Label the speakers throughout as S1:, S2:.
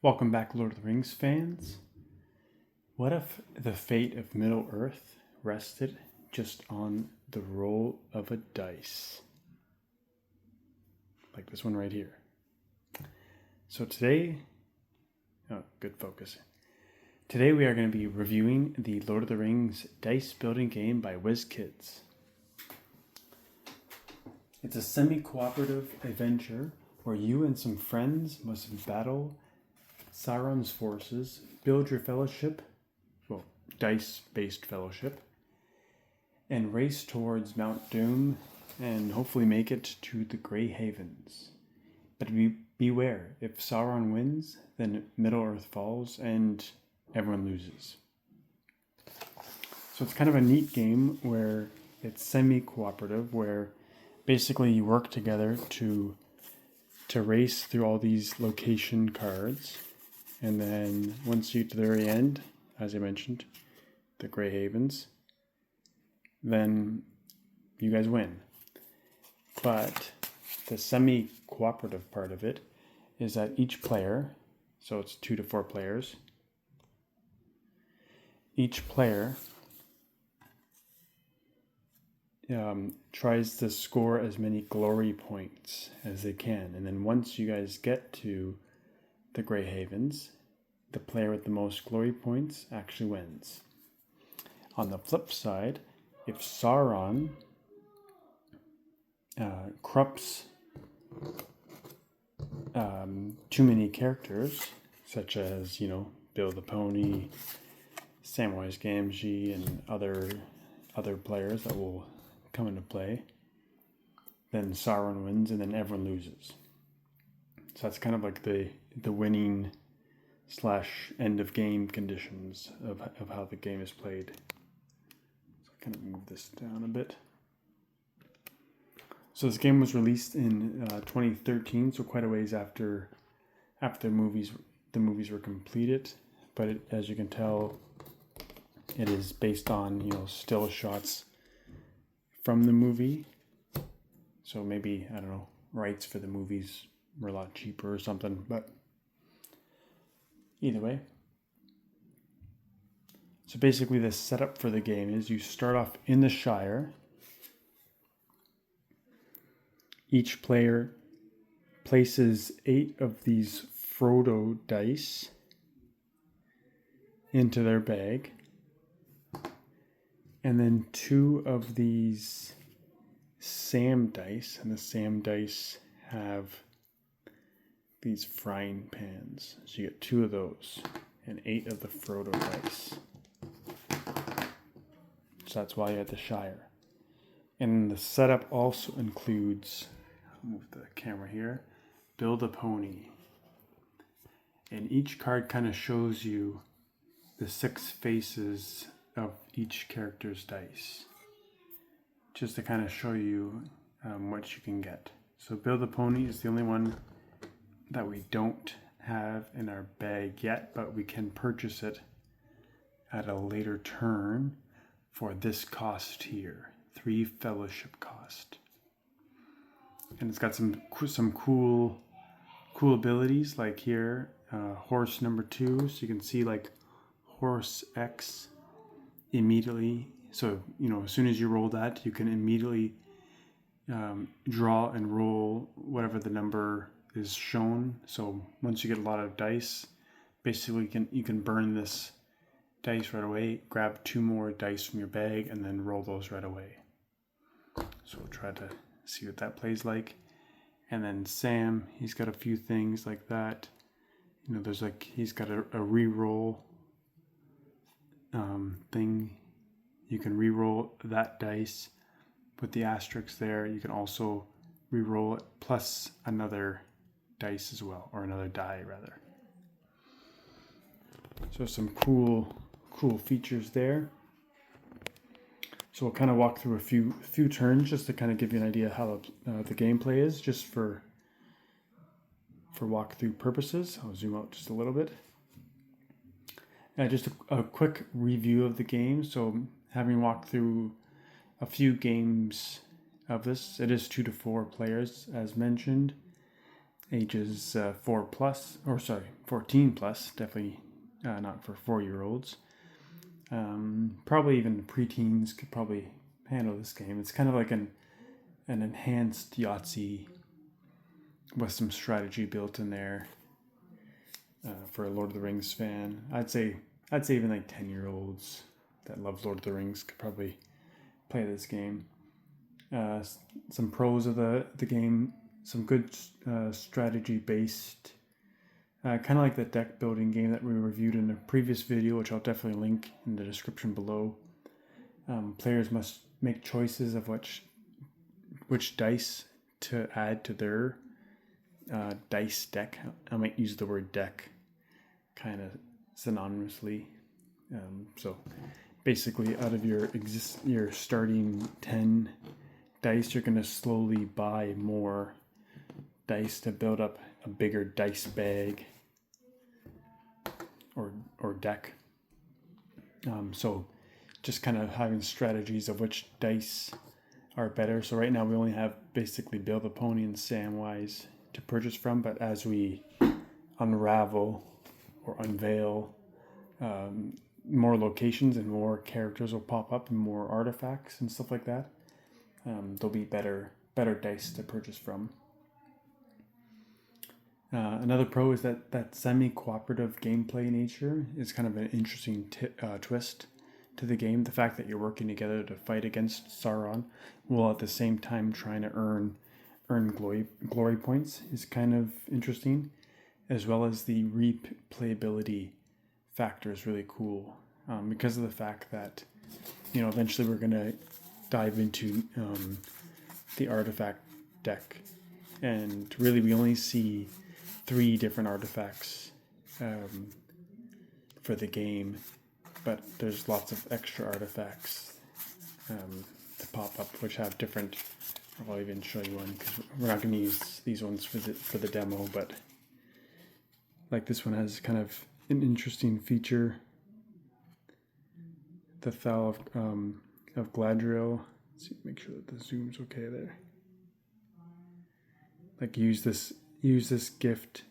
S1: Welcome back, Lord of the Rings fans. What if the fate of Middle-earth rested just on the roll of a dice? Like this one right here. So today, good focus. Today we are going to be reviewing the Lord of the Rings dice building game by WizKids. It's a semi-cooperative adventure where you and some friends must battle Sauron's forces, build your fellowship, dice-based fellowship, and race towards Mount Doom and hopefully make it to the Grey Havens. But beware, if Sauron wins, then Middle-earth falls and everyone loses. So it's kind of a neat game where it's semi-cooperative, where basically you work together to race through all these location cards. And then once you get to the very end, as I mentioned, the Grey Havens, then you guys win. But the semi-cooperative part of it is that each player, so it's 2 to 4 players, each player tries to score as many glory points as they can. And then once you guys get to the Grey Havens, the player with the most glory points actually wins. On the flip side, if Sauron corrupts too many characters, such as, Bill the Pony, Samwise Gamgee, and other players that will come into play, then Sauron wins and then everyone loses. So that's kind of like the winning / end of game conditions of how the game is played. So I'll kind of move this down a bit. So this game was released in 2013, so quite a ways after the movies were completed. But as you can tell, it is based on still shots from the movie. So maybe, I don't know, rights for the movies were a lot cheaper or something, but either way. So basically the setup for the game is you start off in the Shire. Each player places 8 of these Frodo dice into their bag. And then 2 of these Sam dice, and the Sam dice have these frying pans. So you get 2 of those and 8 of the Frodo dice. So that's why you're at the Shire. And the setup also includes, I'll move the camera here, build a pony. And each card kind of shows you the 6 faces of each character's dice, just to kind of show you what you can get. So build a pony is the only one that we don't have in our bag yet, but we can purchase it at a later turn for this cost here, 3 fellowship cost. And it's got some cool abilities, like here, horse number 2, so you can see like horse X immediately. So as soon as you roll that, you can immediately draw and roll whatever the number is shown. So once you get a lot of dice, basically you can burn this dice right away, grab 2 more dice from your bag, and then roll those right away. So we'll try to see what that plays like. And then Sam, he's got a few things like that. There's he's got a re-roll thing. You can re-roll that dice with the asterisk there. You can also re-roll it plus another dice as well, or another die rather. So some cool features there. So we'll kind of walk through a few turns just to kind of give you an idea how the gameplay is, just for walkthrough purposes. I'll zoom out just a little bit. Just a quick review of the game. So having walked through a few games of this, it is 2 to 4 players as mentioned. ages 4 plus, or sorry, 14 plus, definitely not for 4-year-olds. Probably even preteens could probably handle this game. It's kind of like an enhanced Yahtzee with some strategy built in there for a Lord of the Rings fan. I'd say even like 10-year-olds that love Lord of the Rings could probably play this game. Some pros of the game, some good strategy based, kind of like the deck building game that we reviewed in a previous video, which I'll definitely link in the description below. Players must make choices of which dice to add to their dice deck. I might use the word deck kind of synonymously. So basically, out of your starting 10 dice, you're going to slowly buy more dice to build up a bigger dice bag or deck. So just kind of having strategies of which dice are better. So right now we only have basically Build a Pony and Samwise to purchase from, but as we unravel or unveil more locations and more characters will pop up and more artifacts and stuff like that, there'll be better dice to purchase from. Another pro is that semi-cooperative gameplay nature is kind of an interesting twist to the game. The fact that you're working together to fight against Sauron while at the same time trying to earn glory points is kind of interesting, as well as the replayability factor is really cool because of the fact that eventually we're going to dive into the artifact deck, and really we only see 3 different artifacts for the game, but there's lots of extra artifacts to pop up which have different. I'll even show you one because we're not going to use these ones for the demo, but like this one has kind of an interesting feature. The Thal of Gladriel. Let's see, make sure that the zoom's okay there. Like use this gift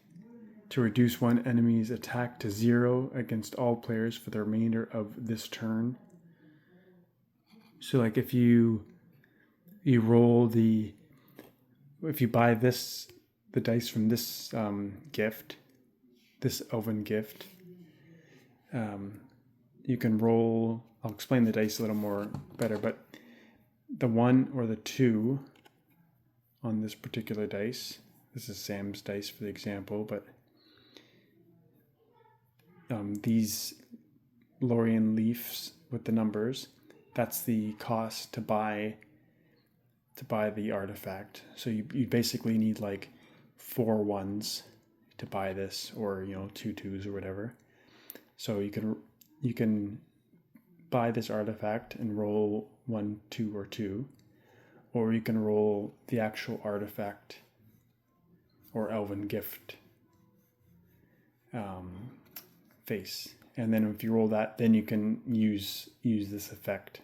S1: to reduce one enemy's attack to 0 against all players for the remainder of this turn. So like if you roll if you buy the dice from this gift, this elven gift, you can roll. I'll explain the dice a little more better, but the 1 or the 2 on this particular dice, this is Sam's dice for the example, but these Lorien leaves with the numbers, that's the cost to buy the artifact. So you basically need like 4 1s to buy this, or 2 2s or whatever. So you can buy this artifact and roll 1, 2, or 2, or you can roll the actual artifact or elven gift face, and then if you roll that, then you can use this effect,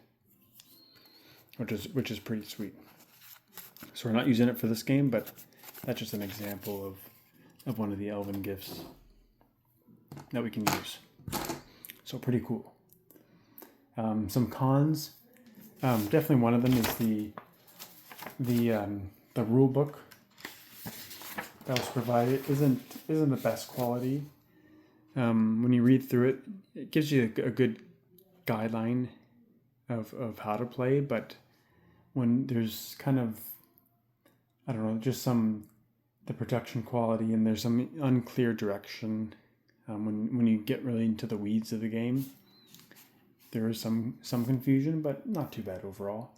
S1: which is pretty sweet. So we're not using it for this game, but that's just an example of one of the elven gifts that we can use. So pretty cool. Some cons. Definitely one of them is the rule book that was provided isn't the best quality. When you read through it, it gives you a good guideline of how to play, but when there's kind of, I don't know, just the production quality, and there's some unclear direction when you get really into the weeds of the game, there is some confusion, but not too bad overall.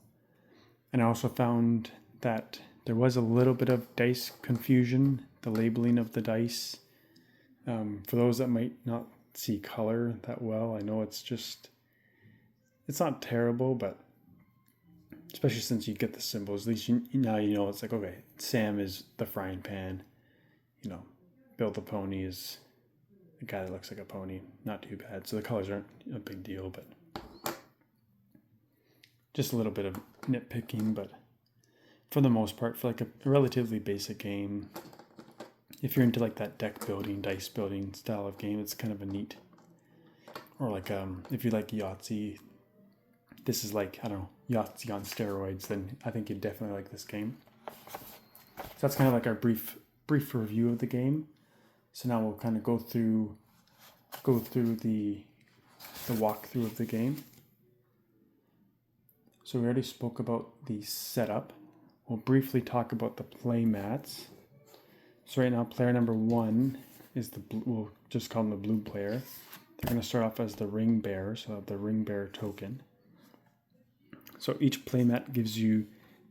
S1: And I also found that there was a little bit of dice confusion, the labeling of the dice. For those that might not see color that well, I know it's not terrible, but especially since you get the symbols, at least now you know it's like, okay, Sam is the frying pan, Build the Pony is the guy that looks like a pony. Not too bad. So the colors aren't a big deal, but just a little bit of nitpicking. But for the most part, for like a relatively basic game, if you're into like that deck building, dice building style of game, it's kind of a neat. Or like if you like Yahtzee, this is like, I don't know, Yahtzee on steroids, then I think you'd definitely like this game. So that's kind of like our brief review of the game. So now we'll kind of go through the walkthrough of the game. So we already spoke about the setup. We'll briefly talk about the play mats. So right now, player number 1 is we'll just call them the blue player. They're going to start off as the ring bearer, so have the ring bearer token. So each playmat gives you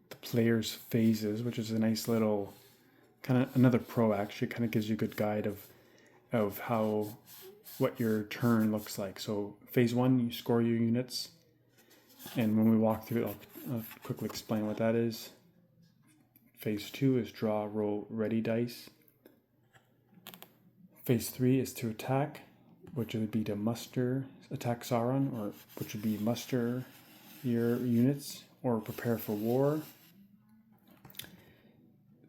S1: the player's phases, which is a nice little, kind of another pro actually, kind of gives you a good guide of what your turn looks like. So phase 1, you score your units, and when we walk through it, I'll quickly explain what that is. Phase 2 is draw, roll, ready dice. Phase 3 is to attack, which would be to attack Sauron, or which would be muster your units or prepare for war.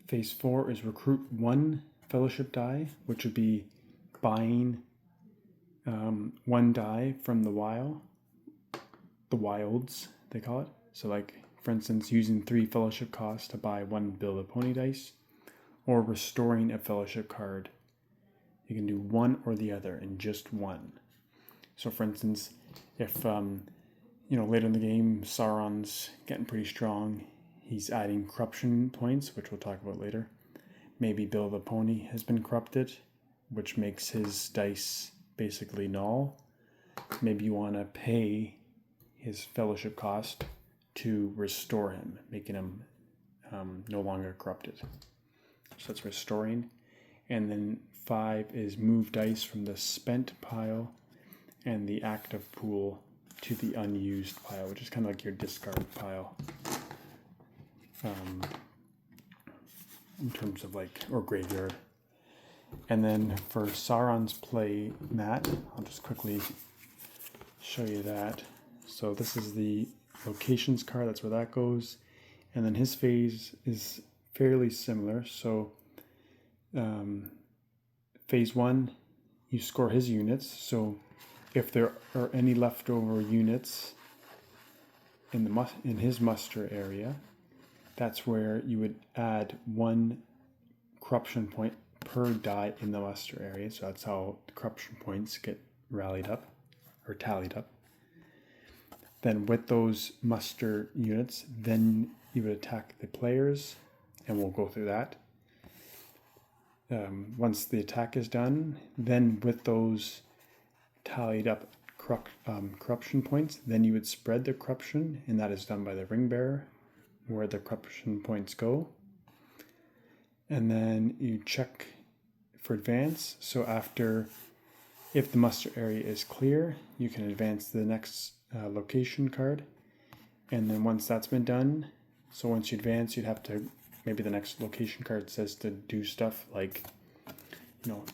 S1: Phase 4 is recruit 1 fellowship die, which would be buying 1 die from the wilds, they call it. So like, for instance, using 3 fellowship costs to buy 1 build a pony dice, or restoring a fellowship card. You can do one or the other in just one. So for instance, if later in the game Sauron's getting pretty strong, he's adding corruption points, which we'll talk about later. Maybe build a pony has been corrupted, which makes his dice basically null. Maybe you want to pay his fellowship cost to restore him, making him no longer corrupted. So that's restoring. And then 5 is move dice from the spent pile and the active pool to the unused pile, which is kind of like your discard pile. In terms of like, or graveyard. And then for Sauron's play mat, I'll just quickly show you that. So this is the locations card, that's where that goes. And then his phase is fairly similar. So phase 1, you score his units. So if there are any leftover units in his muster area, that's where you would add 1 corruption point per die in the muster area. So that's how the corruption points get rallied up or tallied up. Then with those muster units, then you would attack the players, and we'll go through that. Once the attack is done, then with those tallied up corruption points, then you would spread the corruption, and that is done by the ring bearer, where the corruption points go. And then you check for advance. So if the muster area is clear, you can advance to the next location card. And then once that's been done, so once you advance, you'd have to, maybe the next location card says to do stuff like,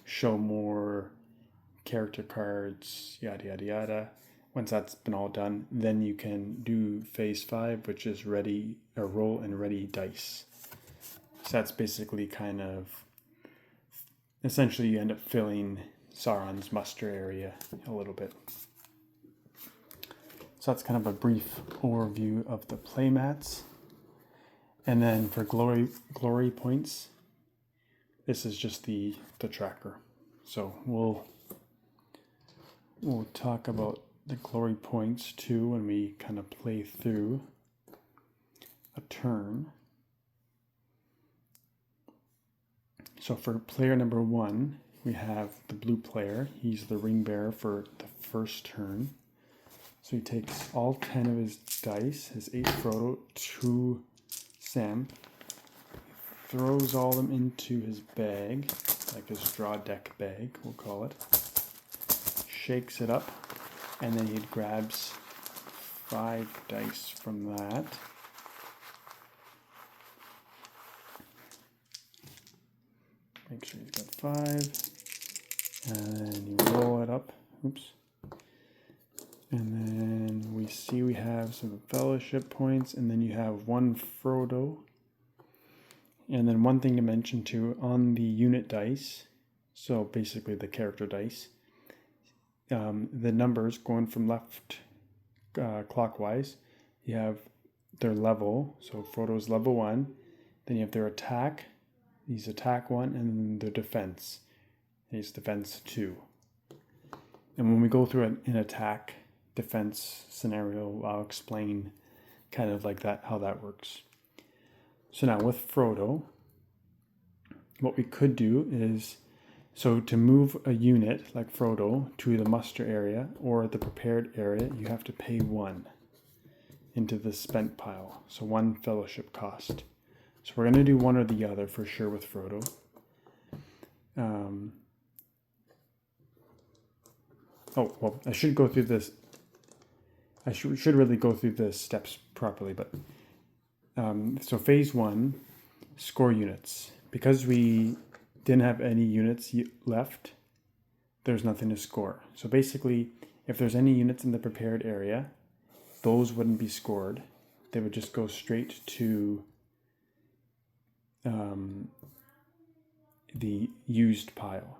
S1: show more character cards, yada, yada, yada. Once that's been all done, then you can do phase 5, which is roll and ready dice. So that's basically kind of, essentially you end up filling Sauron's muster area a little bit. So that's kind of a brief overview of the playmats. And then for glory points, this is just the tracker. So we'll talk about the glory points too when we kind of play through a turn. So for player number 1, we have the blue player. He's the ring bearer for the first turn. So he takes all 10 of his dice, his 8 Frodo, 2 Sam, throws all of them into his bag, like his draw deck bag, we'll call it, shakes it up, and then he grabs 5 dice from that. Make sure he's got 5, and then you roll it up, oops. And then we see we have some fellowship points, and then you have 1 Frodo. And then one thing to mention too, on the unit dice, so basically the character dice, the numbers going from left clockwise, you have their level. So Frodo's level 1, then you have their attack, he's attack 1, and then their defense, he's defense 2. And when we go through an attack defense scenario, I'll explain kind of like that, how that works. So now with Frodo, what we could do is, so to move a unit like Frodo to the muster area or the prepared area, you have to pay 1 into the spent pile. So 1 fellowship cost. So we're going to do one or the other for sure with Frodo. Oh, well, I should go through this. I should really go through the steps properly, but so phase 1, score units. Because we didn't have any units left, there's nothing to score. So basically, if there's any units in the prepared area, those wouldn't be scored. They would just go straight to the used pile.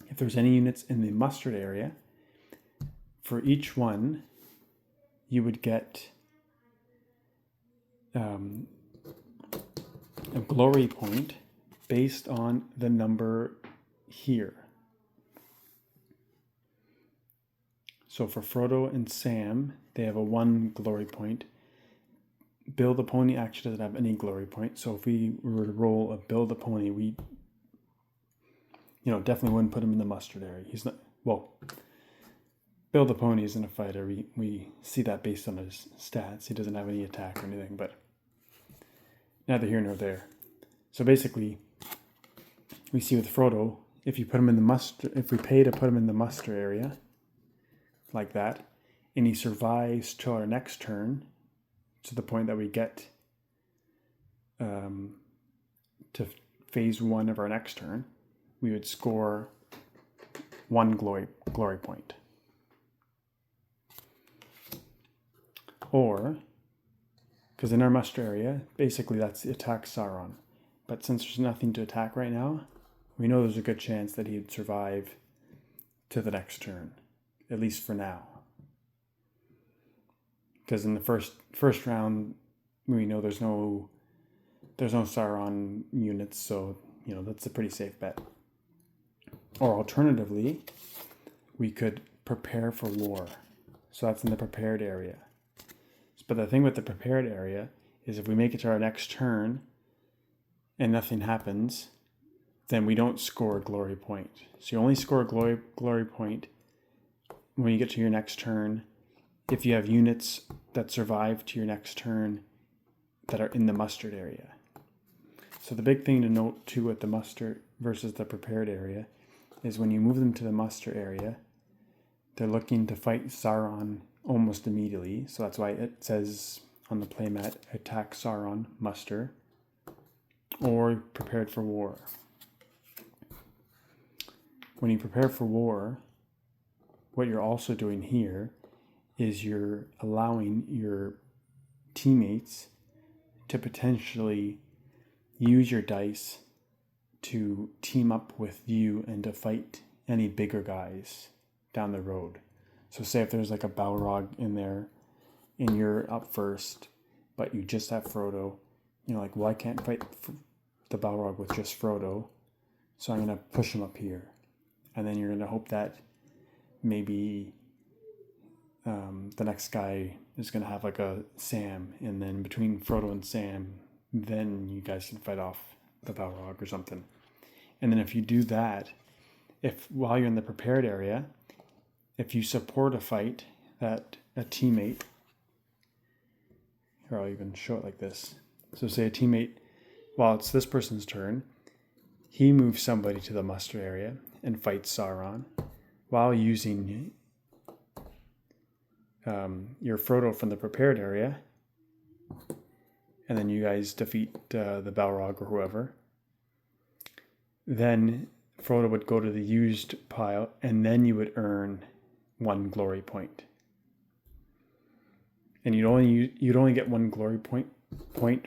S1: If there's any units in the mustard area, for each one, you would get a glory point based on the number here. So for Frodo and Sam, they have a 1 glory point. Bill the Pony actually doesn't have any glory point. So if we were to roll a Bill the Pony, we definitely wouldn't put him in the mustard area. He's not, well, Bill the Pony isn't a fighter. We see that based on his stats. He doesn't have any attack or anything, but neither here nor there. So basically, we see with Frodo, if you put him in the muster, if we pay to put him in the muster area, like that, and he survives till our next turn, to the point that we get to phase 1 of our next turn, we would score 1 glory point. Or, because in our muster area, basically that's the attack Sauron. But since there's nothing to attack right now, we know there's a good chance that he'd survive to the next turn, at least for now. Because in the first round, we know there's no Sauron units, so that's a pretty safe bet. Or alternatively, we could prepare for war. So that's in the prepared area. But the thing with the prepared area is if we make it to our next turn and nothing happens, then we don't score a glory point. So you only score a glory point when you get to your next turn if you have units that survive to your next turn that are in the mustard area. So the big thing to note too with the mustard versus the prepared area is when you move them to the muster area, they're looking to fight Sauron almost immediately. So that's why it says on the playmat, attack Sauron, muster, or prepared for war. When you prepare for war, what you're also doing here is you're allowing your teammates to potentially use your dice to team up with you and to fight any bigger guys down the road. So say if there's like a Balrog in there and you're up first, but you just have Frodo, you're like, well, I can't fight the Balrog with just Frodo, so I'm going to push him up here. And then you're going to hope that maybe the next guy is going to have like a Sam, and then between Frodo and Sam, then you guys can fight off the Balrog or something. And then if you do that, if while you're in the prepared area, if you support a fight that a teammate, here I'll even show it like this. So say a teammate, while it's this person's turn, he moves somebody to the muster area and fights Sauron while using your Frodo from the prepared area, and then you guys defeat the Balrog or whoever. Then Frodo would go to the used pile, and then you would earn 1 glory point. And you'd only get 1 glory point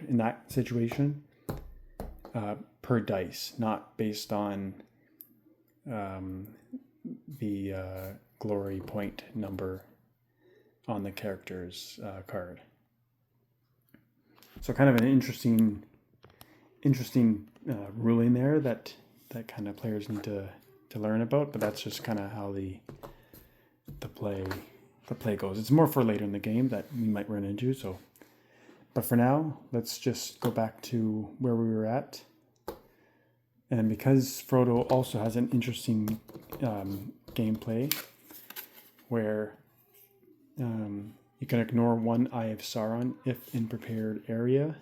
S1: in that situation per dice, not based on the glory point number on the character's card. So kind of an interesting ruling there that kind of players need to learn about, but that's just kind of how the play goes. It's more for later in the game that we might run into. So, but for now, let's just go back to where we were at. And because Frodo also has an interesting gameplay where you can ignore one Eye of Sauron if in prepared area.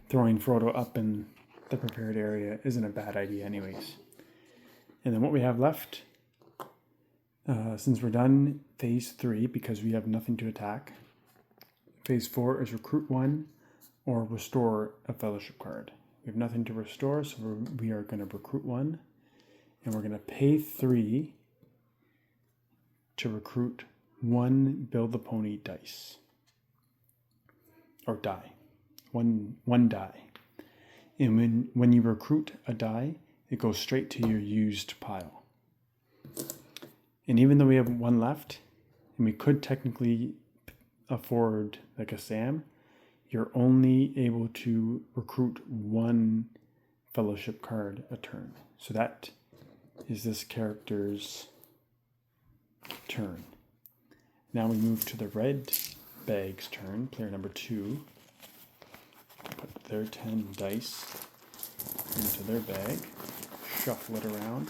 S1: Throwing Frodo up in the prepared area isn't a bad idea anyways. And then what we have left, since we're done phase 3 because we have nothing to attack, phase 4 is recruit 1 or restore a fellowship card. We have nothing to restore, so we are going to recruit 1, and we're going to pay 3 to recruit 1 build the pony dice. Or die. One die. And when you recruit a die, it goes straight to your used pile. And even though we have 1 left, and we could technically afford like a Sam, you're only able to recruit 1 fellowship card a turn. So that is this character's turn. Now we move to the red bag's turn, player number 2. Put their 10 dice into their bag, shuffle it around.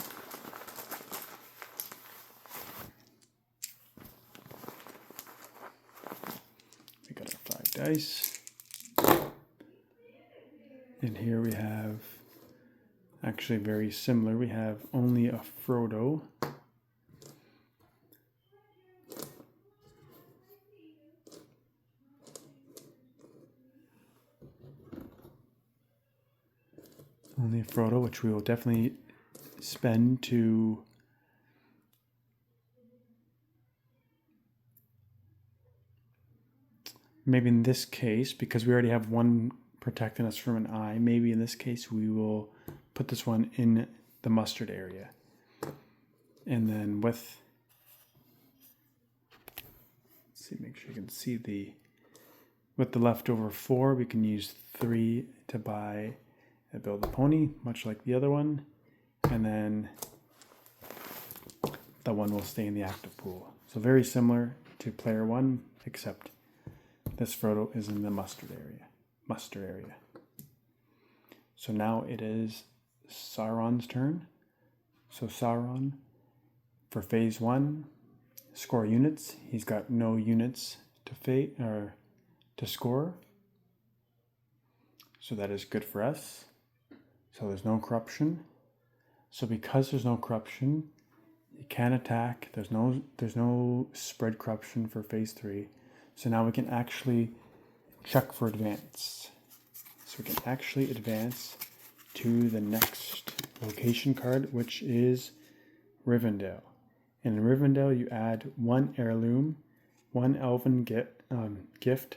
S1: We got our 5 dice. And here we have, actually very similar, we have only a Frodo. Only a Frodo, which we will definitely spend to maybe in this case, because we already have 1 protecting us from an eye, maybe in this case we will put this one in the mustard area. And then with, let's see, make sure you can see with the leftover 4, we can use 3 to buy a build a pony, much like the other one. And then the one will stay in the active pool. So very similar to player 1, except this Frodo is in the mustard area. So now it is Sauron's turn. So Sauron, for phase 1, score units. He's got no units to score. So that is good for us. So there's no corruption. So because there's no corruption, you can't attack. There's no spread corruption for phase 3. So now we can actually check for advance. So we can actually advance to the next location card, which is Rivendell. And in Rivendell, you add 1 heirloom, 1 elven gift,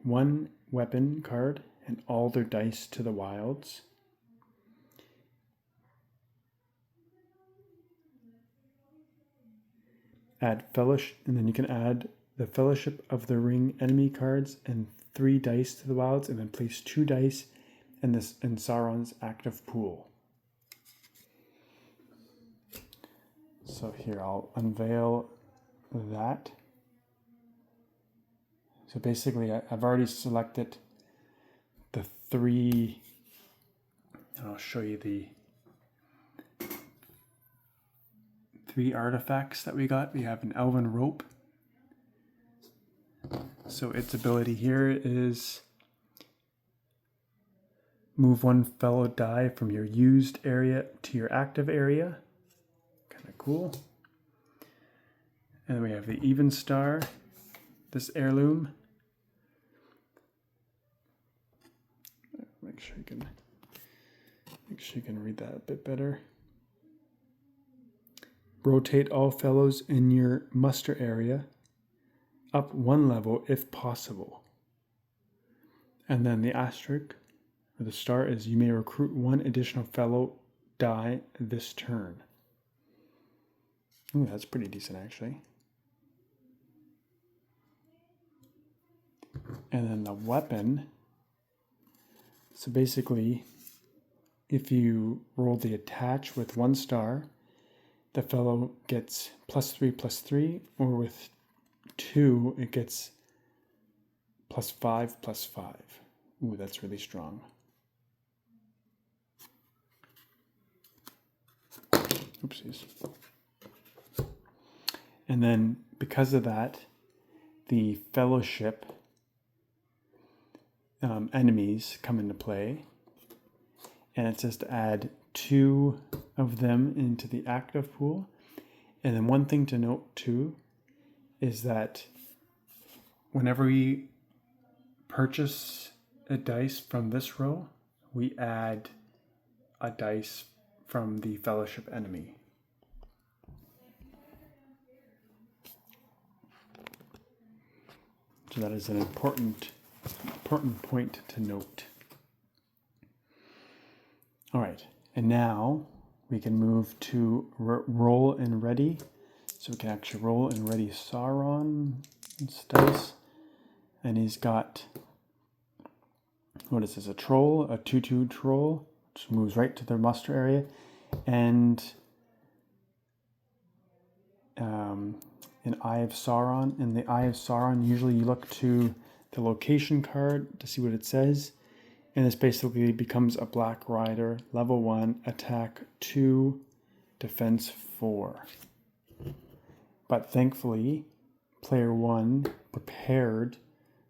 S1: 1 weapon card, and all their dice to the wilds. Add fellowship, and then you can add the Fellowship of the Ring enemy cards and 3 dice to the wilds, and then place 2 dice in Sauron's active pool. So here I'll unveil that. So basically I've already selected the 3, and I'll show you the 3 artifacts that we got. We have an elven rope. So its ability here is move 1 fellow die from your used area to your active area. Kind of cool. And then we have the even star, this heirloom. Make sure you can read that a bit better. Rotate all fellows in your muster area up one level if possible. And then the asterisk, or the star, is you may recruit one additional fellow die this turn. Ooh, that's pretty decent, actually. And then the weapon. So basically, if you roll the attach with 1 star, the fellow gets +3/+3, or with 2, it gets +5/+5. Ooh, that's really strong. Oopsies. And then because of that, the fellowship enemies come into play, and it says to add 2 of them into the active pool. And then one thing to note too is that whenever we purchase a dice from this row, we add a dice from the fellowship enemy. So that is an important point to note. All right, and now we can move to roll and ready. So we can actually roll and ready Sauron's dice. And he's got, what is this, a troll, a 2/2 troll, which moves right to the muster area. And an Eye of Sauron. In the Eye of Sauron, usually you look to the location card to see what it says. And this basically becomes a Black Rider, level 1, attack 2, defense 4. But thankfully, player 1 prepared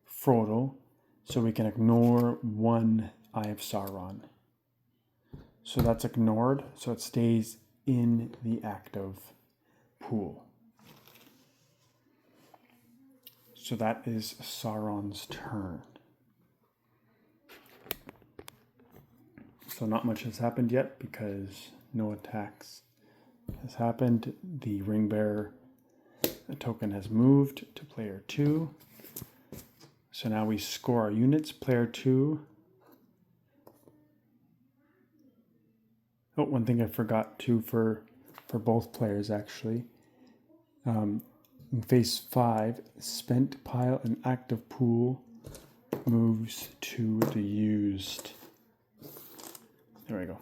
S1: Frodo, so we can ignore 1 Eye of Sauron. So that's ignored, so it stays in the active pool. So that is Sauron's turn. So not much has happened yet because no attacks has happened. The ring bearer token has moved to player 2. So now we score our units. Player 2. Oh, one thing I forgot to for both players actually. In phase 5, spent pile and active pool moves to the used. There we go.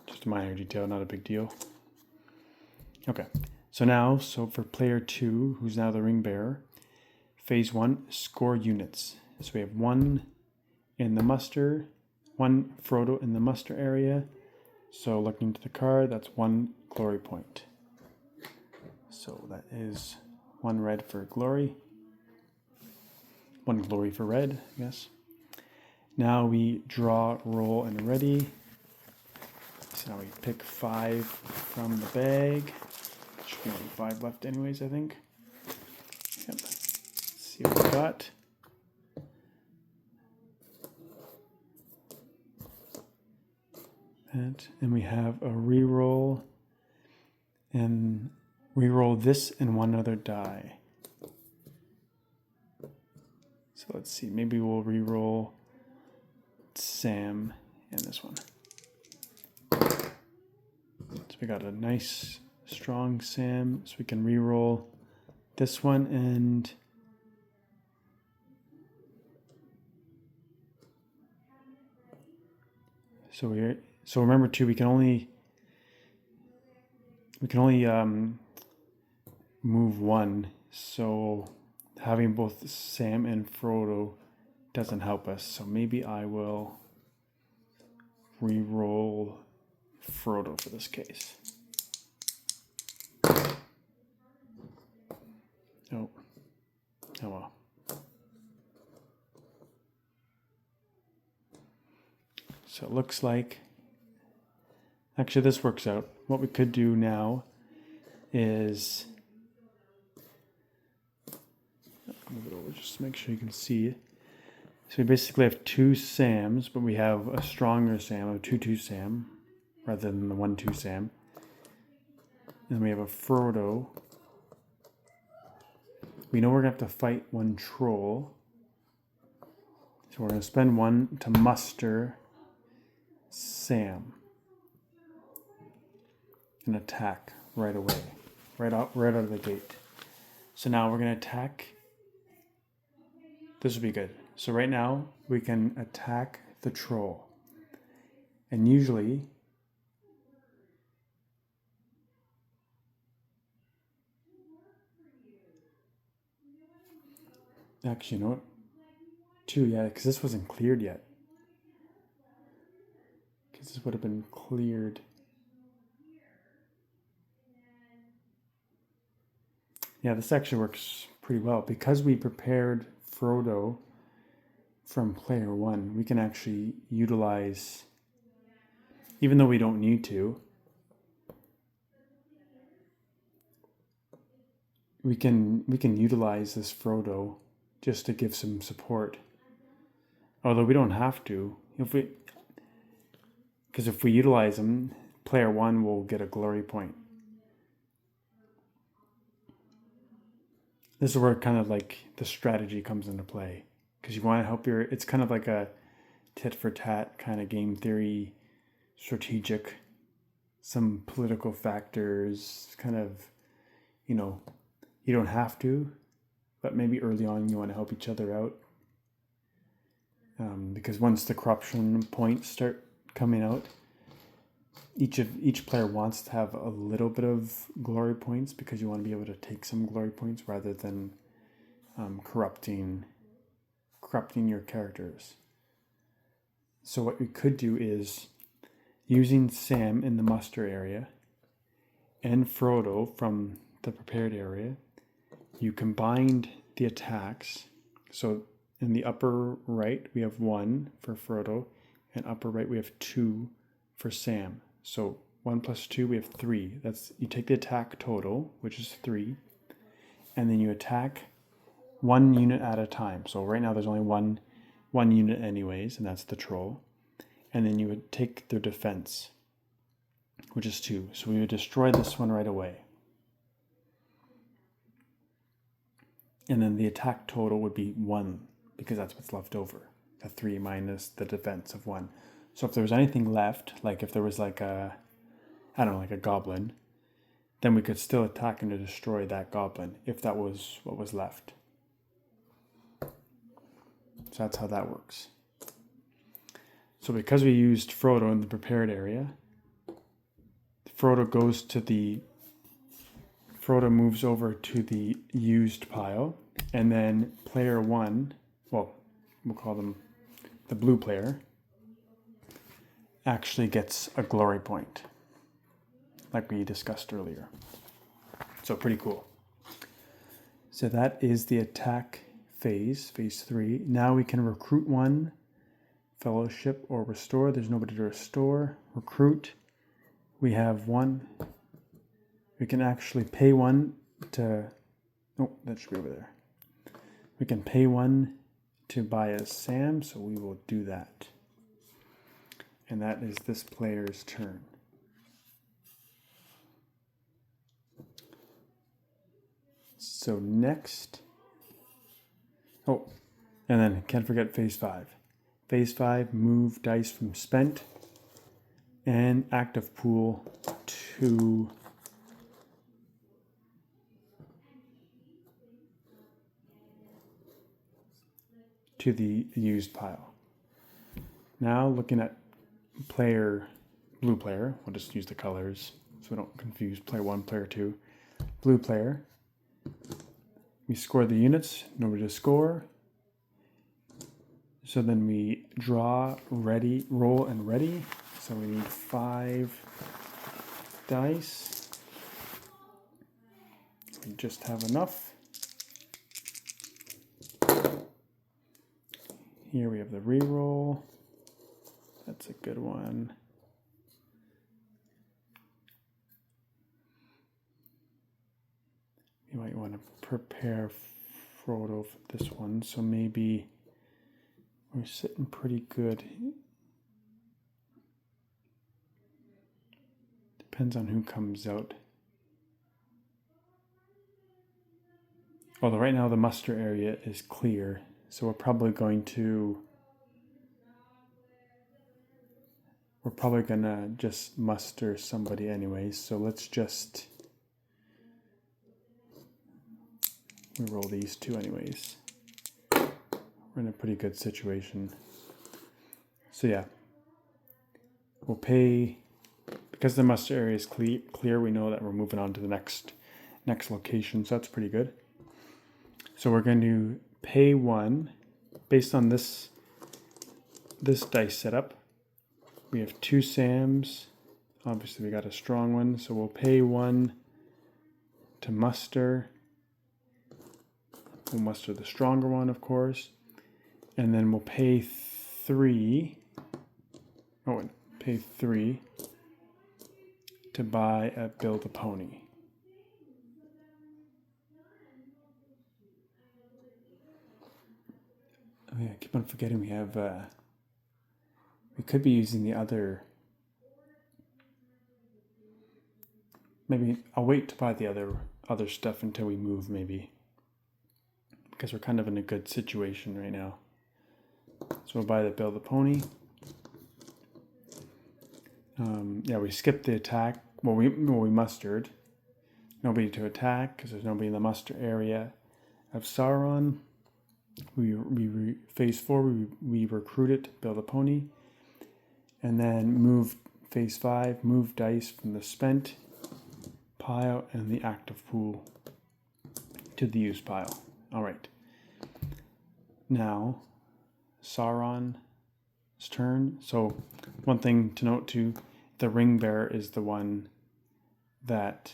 S1: Just a minor detail, not a big deal. Okay, so for player 2, who's now the ring bearer, phase 1, score units. So we have 1 in the muster, 1 Frodo in the muster area. So looking to the card, that's 1 glory point. So that is 1 red for glory. 1 glory for red, I guess. Now we draw, roll, and ready. So now we pick 5 from the bag. Should be only 5 left anyways, I think. Yep. Let's see what we got. And we have a reroll. And reroll this and 1 other die. So let's see, maybe we'll reroll Sam and this one. So we got a nice strong Sam, so we can reroll this one, and so remember too, we can only move 1, so having both Sam and Frodo doesn't help us. So maybe I will re-roll Frodo for this case. Oh well. So it looks like, actually this works out. What we could do now is, move it over just to make sure you can see it. So we basically have 2 Sams, but we have a stronger Sam, a 2/2 Sam, rather than the 1/2 Sam. And we have a Frodo we know we're going to have to fight one troll. So we're going to spend one to muster Sam and attack right away, right out of the gate. So now we're going to attack. This will be good. So right now we can attack the troll. And usually actually, you know what? Two, yeah, because this wasn't cleared yet. Because this would have been cleared. Yeah, this actually works pretty well. Because we prepared Frodo from player one, we can actually utilize, even though we don't need to, we can utilize this Frodo just to give some support. Although we don't have to, because if we utilize him, player one will get a glory point. This is where kind of like the strategy comes into play, because you want to help it's kind of like a tit for tat kind of game theory, strategic, some political factors, kind of, you don't have to, but maybe early on you want to help each other out. Because once the corruption points start coming out, each player wants to have a little bit of glory points, because you want to be able to take some glory points rather than corrupting your characters. So what we could do is, using Sam in the muster area and Frodo from the prepared area, you combined the attacks. So in the upper right we have 1 for Frodo, and upper right we have 2 for Sam. So 1 plus 2, we have 3. That's, you take the attack total, which is 3, and then you attack 1 unit at a time. So right now there's only one unit anyways, and that's the troll. And then you would take their defense, which is 2. So we would destroy this one right away. And then the attack total would be 1, because that's what's left over. The 3 minus the defense of 1. So if there was anything left, like if there was like a goblin, then we could still attack him to destroy that goblin, if that was what was left. So that's how that works. So because we used Frodo in the prepared area, Frodo moves over to the used pile, and then player 1, well, we'll call them the blue player, actually gets a glory point, like we discussed earlier. So pretty cool. So that is the attack phase 3. Now we can recruit 1, fellowship or restore. There's nobody to restore. Recruit. We have 1. We can actually pay 1 to, oh, that should be over there. We can pay 1 to buy a Sam, so we will do that. And that is this player's turn. So next, oh, and then can't forget phase 5. Phase 5, move dice from spent and active pool to the used pile. Now looking at blue player, we'll just use the colors so we don't confuse player 1, player 2. Blue player, we score the units, nobody to score. So then we draw, ready, roll, and ready. So we need 5 dice. We just have enough. Here we have the reroll. That's a good one. You might want to prepare Frodo for this one. So maybe we're sitting pretty good. Depends on who comes out. although right now the muster area is clear, so we're probably gonna just muster somebody anyways. So let's just roll these two anyways. We're in a pretty good situation. So yeah, we'll pay, because the muster area is clear, we know that we're moving on to the next location, so that's pretty good. So we're going to pay 1 based on this dice setup. We have 2 Sams. Obviously we got a strong one, so we'll pay 1 to muster. We'll muster the stronger one, of course. And then we'll pay 3. Pay 3 to buy a build a pony. Oh yeah, I keep on forgetting we have, we could be using the other, maybe I'll wait to buy the other stuff until we move maybe, because we're kind of in a good situation right now. So we'll buy the build a pony. Yeah, we skipped the attack. Well, we mustered. Nobody to attack because there's nobody in the muster area of Sauron. Phase 4, we recruit it, build a pony, and then move phase 5, move dice from the spent pile and the active pool to the use pile. All right. Now, Sauron's turn. So one thing to note too, the ring bearer is the one that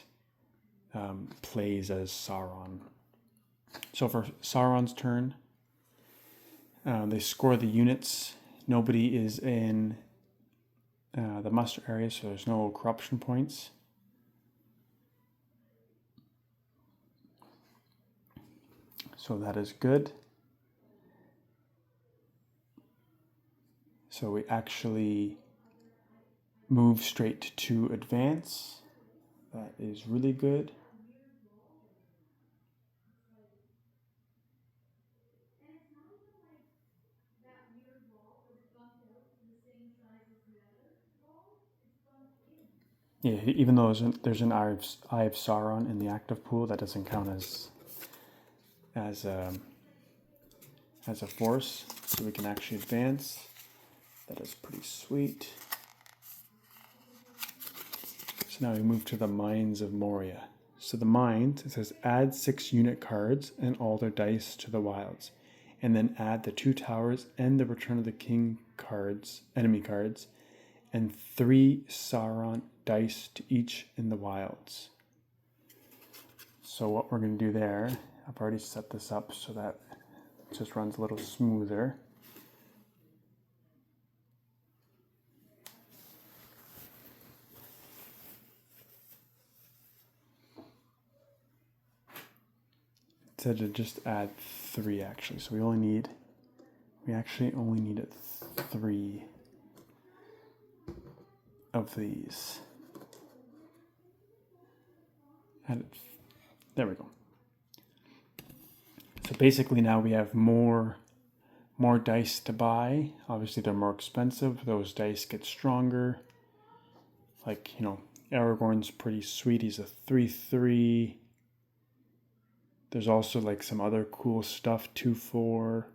S1: plays as Sauron. So for Sauron's turn, they score the units. Nobody is in the muster area, so there's no corruption points. So that is good. So we actually move straight to advance. That is really good. Yeah, even though there's an Eye of Sauron in the active pool, that doesn't count as a force, so we can actually advance. That is pretty sweet. So now we move to the Mines of Moria. So the mines, it says add 6 unit cards and all their dice to the wilds, and then add the 2 towers and the Return of the King cards, enemy cards, and 3 Sauron dice to each in the wilds. So what we're going to do there, I've already set this up so that it just runs a little smoother. It said to just add 3 actually, so we actually only needed 3 of these. There we go. So basically now we have more dice to buy. Obviously they're more expensive. Those dice get stronger. Like, Aragorn's pretty sweet. He's a 3/3. There's also like some other cool stuff, 2/4.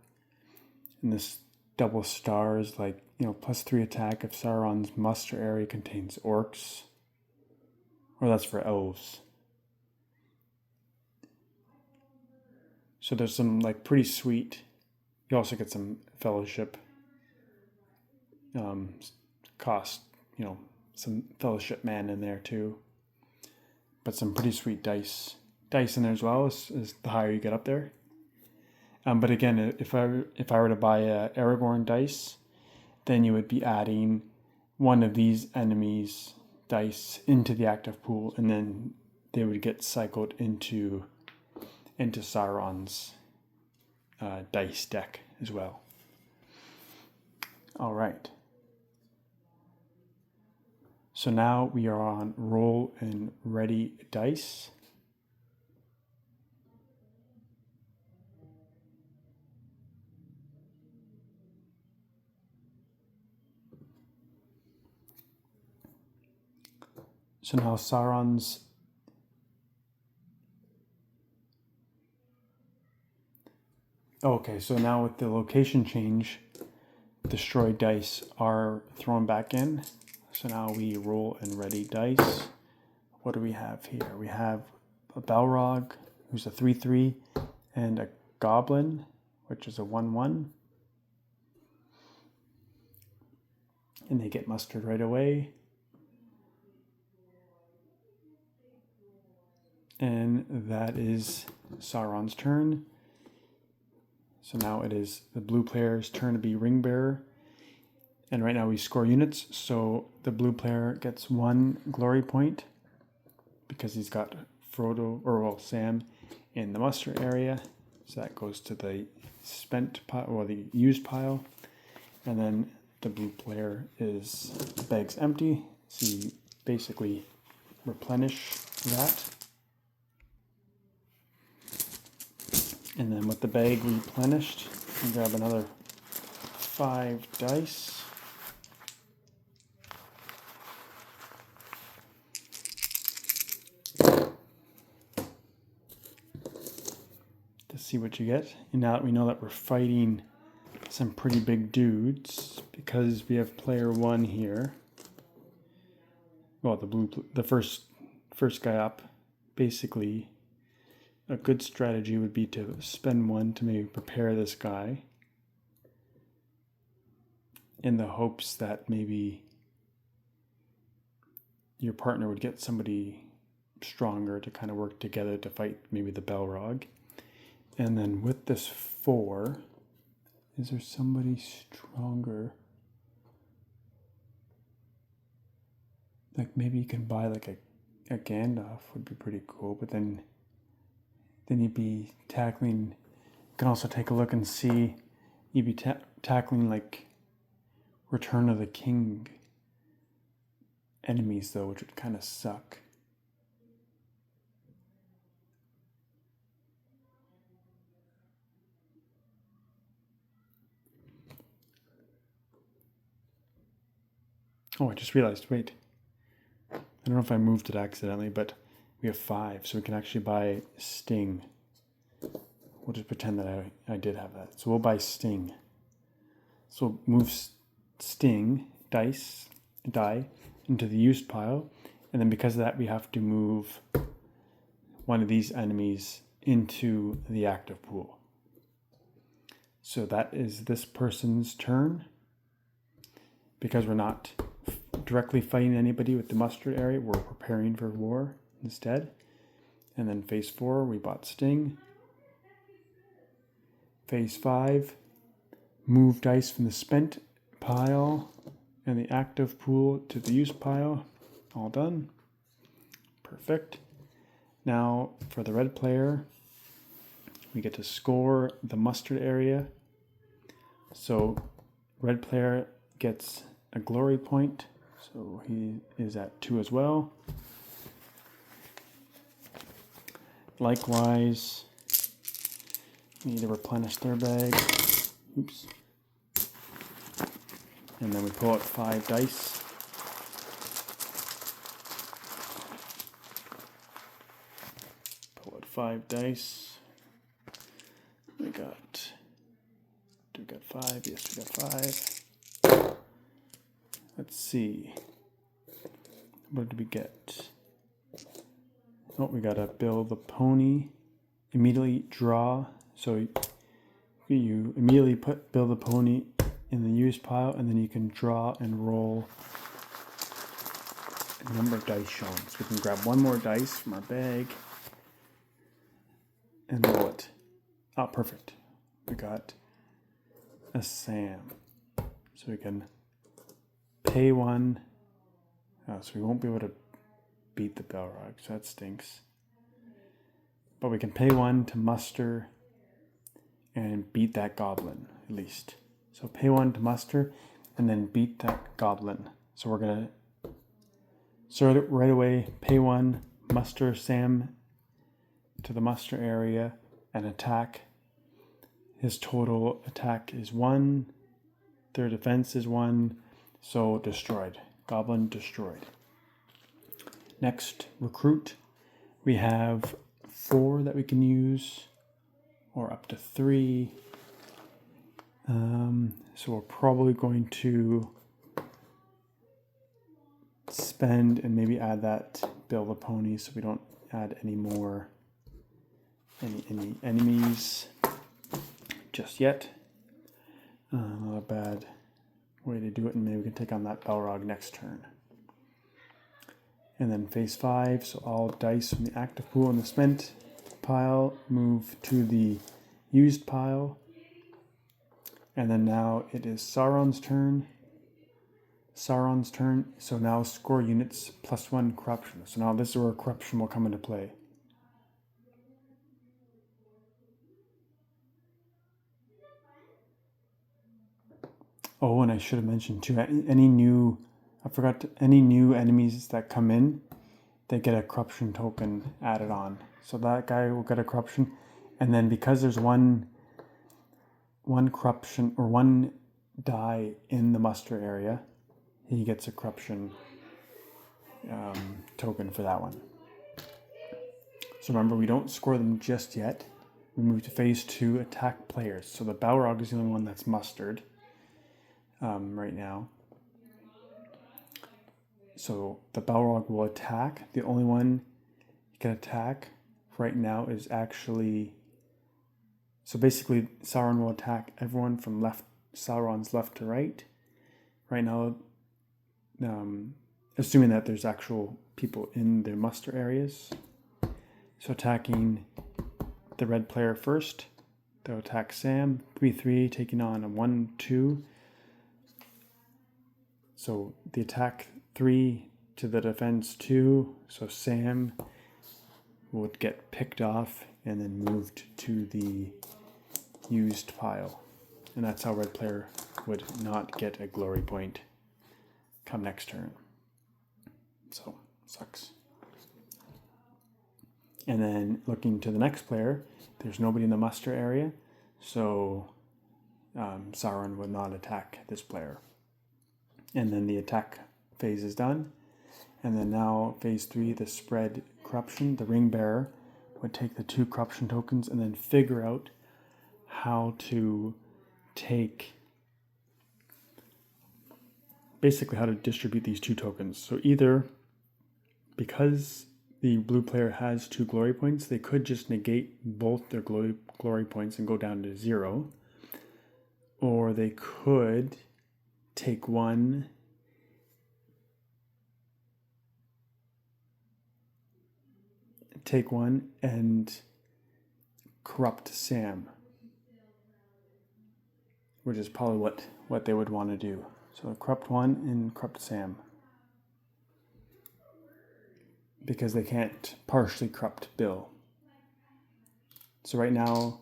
S1: And this double stars, like, +3 attack if Sauron's muster area contains orcs. Or that's for elves. So there's some like pretty sweet. You also get some fellowship cost, some fellowship man in there too. But some pretty sweet dice in there as well as the higher you get up there. But again, if I were to buy a Aragorn dice, then you would be adding one of these enemies' dice into the active pool, and then they would get cycled into Sauron's dice deck as well. All right. So now we are on roll and ready dice. So now Sauron's okay, so now with the location change, destroyed dice are thrown back in. So now we roll and ready dice. What do we have here? We have a Balrog, who's a 3/3, and a Goblin, which is a 1/1. And they get mustered right away. And that is Sauron's turn. So now it is the blue player's turn to be ring bearer. And right now we score units. So the blue player gets 1 glory point because he's got Frodo, or well, Sam in the muster area. So that goes to the spent pile, or the used pile. And then the blue player is bag's empty. So you basically replenish that. And then with the bag replenished, you grab another 5 dice. To see what you get. And now that we know that we're fighting some pretty big dudes, because we have player 1 here. Well, the first guy up, basically. A good strategy would be to spend 1 to maybe prepare this guy in the hopes that maybe your partner would get somebody stronger to kind of work together to fight maybe the Balrog. And then with this 4, is there somebody stronger? Like maybe you can buy like a Gandalf would be pretty cool, but then you'd be tackling, you can also take a look and see, you'd be tackling like Return of the King enemies though, which would kind of suck. Oh, I just realized, wait. I don't know if I moved it accidentally, but we have 5, so we can actually buy Sting. We'll just pretend that I did have that. So we'll buy Sting. So we'll move Sting, die, into the used pile. And then because of that, we have to move one of these enemies into the active pool. So that is this person's turn. Because we're not directly fighting anybody with the mustard area, we're preparing for war instead. And then phase 4, we bought Sting. Phase 5, move dice from the spent pile and the active pool to the used pile. All done. Perfect. Now for the red player, we get to score the mustard area. So red player gets a glory point. So he is at 2 as well. Likewise, we need to replenish their bag. Oops. And then we pull out 5 dice. Pull out 5 dice. Do we got 5? Yes, we got 5. Let's see. What did we get? Oh, we gotta build the pony. Immediately draw. So you immediately build the pony in the used pile, and then you can draw and roll a number of dice shown. So we can grab 1 more dice from our bag and roll it. Oh, perfect. We got a Sam. So we can pay 1. Oh, so we won't be able to beat the Balrog, so that stinks. But we can pay 1 to muster and beat that goblin, at least. So pay 1 to muster and then beat that goblin. So we're going to start right away, pay 1, muster Sam to the muster area and attack. His total attack is 1, their defense is 1, so destroyed. Goblin destroyed. Next, recruit. We have 4 that we can use, or up to 3. So we're probably going to spend and maybe add that build a pony so we don't add any more any enemies just yet. Not a bad way to do it, and maybe we can take on that Balrog next turn. And then phase 5, so all dice from the active pool and the spent pile move to the used pile. And then now it is Sauron's turn. So now score units +1 corruption. So now this is where corruption will come into play. Oh, and I should have mentioned too, any new enemies that come in, they get a corruption token added on. So that guy will get a corruption. And then because there's one corruption or 1 die in the muster area, he gets a corruption token for that one. So remember, we don't score them just yet. We move to phase 2, attack players. So the Balrog is the only one that's mustered right now. So the Balrog will attack. The only one he can attack right now is actually... So basically, Sauron will attack everyone from Sauron's left to right. Right now, assuming that there's actual people in their muster areas. So attacking the red player first. They'll attack Sam. 3/3, taking on a 1/2. So the attack 3 to the defense 2. So Sam would get picked off and then moved to the used pile. And that's how red player would not get a glory point come next turn. So, sucks. And then looking to the next player, there's nobody in the muster area, so Sauron would not attack this player. And then the attack phase is done. And then now phase 3, the spread corruption. The ring bearer would take the 2 corruption tokens and then figure out how to take, basically how to distribute these 2 tokens. So either, because the blue player has 2 glory points, they could just negate both their glory points and go down to 0. Or they could take one and corrupt Sam, which is probably what they would want to do. So corrupt 1 and corrupt Sam, because they can't partially corrupt Bill. So right now,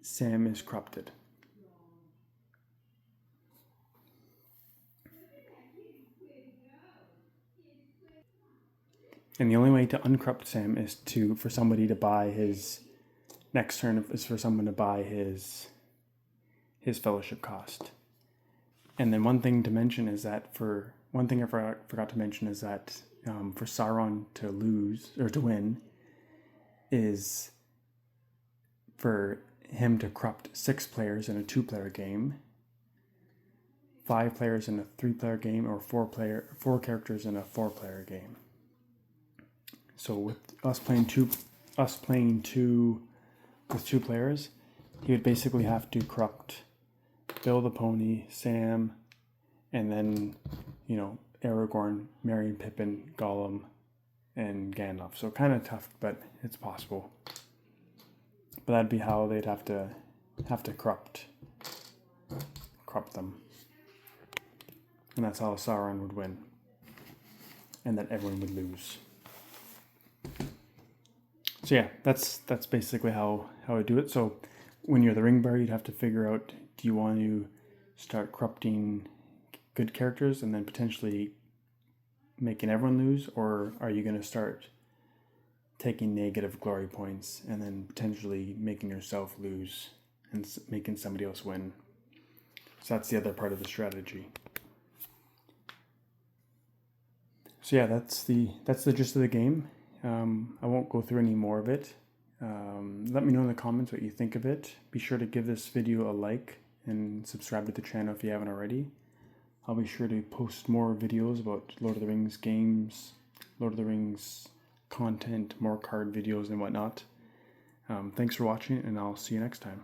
S1: Sam is corrupted. And the only way to uncorrupt Sam is for somebody to buy his next turn, is for someone to buy his fellowship cost. And then one thing to mention is that for Sauron to lose or to win is for him to corrupt 6 players in a 2-player game, 5 players in a 3-player game, or 4 characters in a 4-player game. So with us playing with 2 players, he would basically have to corrupt Bill the Pony, Sam, and then, Aragorn, Merry, Pippin, Gollum, and Gandalf. So kind of tough, but it's possible. But that'd be how they'd have to corrupt them. And that's how Sauron would win. And that everyone would lose. So yeah, that's basically how I do it. So when you're the ring bearer, you'd have to figure out, do you want to start corrupting good characters and then potentially making everyone lose, or are you going to start taking negative glory points and then potentially making yourself lose and making somebody else win? So that's the other part of the strategy. So yeah, that's the gist of the game. I won't go through any more of it. Let me know in the comments what you think of it. Be sure to give this video a like and subscribe to the channel if you haven't already. I'll be sure to post more videos about Lord of the Rings games, Lord of the Rings content, more card videos and whatnot. Thanks for watching, and I'll see you next time.